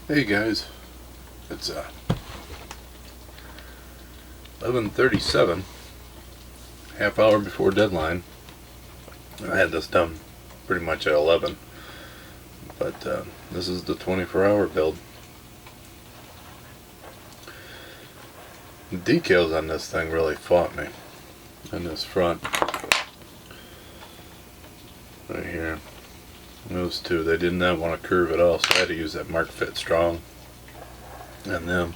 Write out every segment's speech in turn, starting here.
Hey guys, it's 11:37, half hour before deadline. I had this done pretty much at 11, but this is the 24-hour build. The decals on this thing really fought me. On this front, right here, those two, they did not want to curve at all, so I had to use that Mark Fit Strong on them.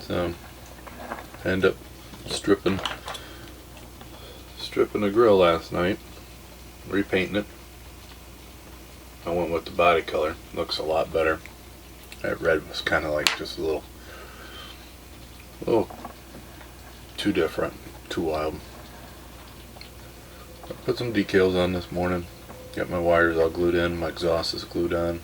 So I ended up stripping the grill last night, repainting it. I went with the body color, looks a lot better. That red was kind of like just a little too different, too wild. I put some decals on this morning, got my wires all glued in, my exhaust is glued on.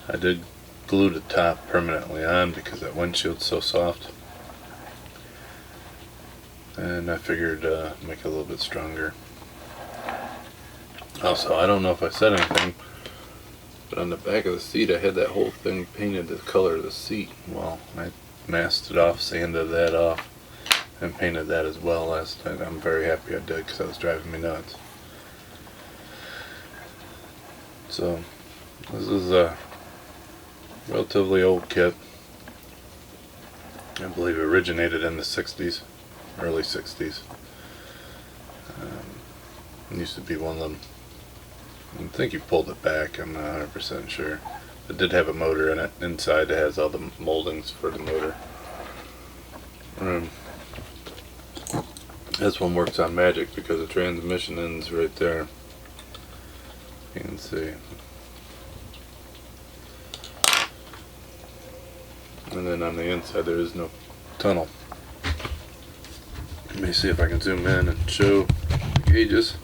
I did glue the top permanently on because that windshield's so soft, and I figured make it a little bit stronger. Also, I don't know if I said anything, but on the back of the seat I had that whole thing painted the color of the seat. Well, I masked it off, sanded that off, and painted that as well last night. I'm very happy I did because that was driving me nuts. So this is a relatively old kit. I believe it originated in the 60s, early 60s. It used to be one of them. I think you pulled it back, I'm not 100% sure. It did have a motor in it. Inside it has all the moldings for the motor. This one works on magic because the transmission ends right there. You can see. And then on the inside there is no tunnel. Let me see if I can zoom in and show the gauges.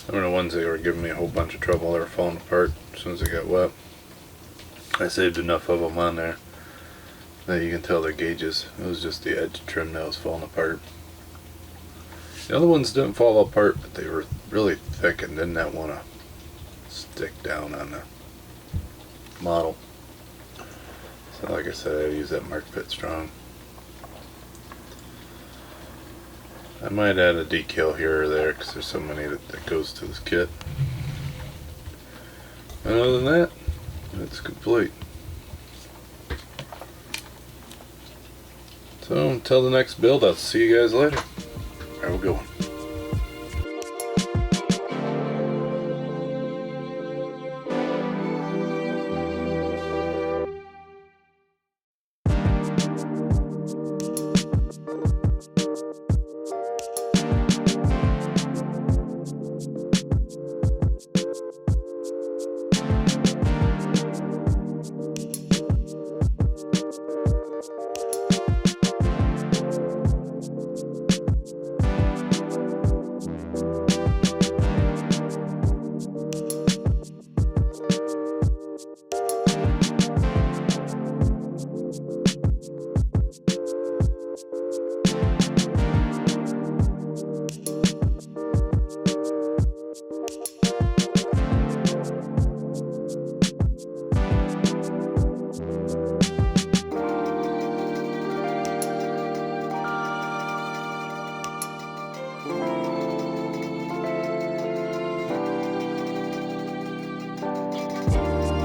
They were the ones that were giving me a whole bunch of trouble. They were falling apart as soon as they got wet. I saved enough of them on there that you can tell their gauges. It was just the edge trim that was falling apart. The other ones didn't fall apart, but they were really thick and did not want to stick down on the model. So like I said, I had to use that Mark Fit Strong. I might add a decal here or there because there's so many that goes to this kit. And other than that, it's complete. So until the next build, I'll see you guys later. Have a good one.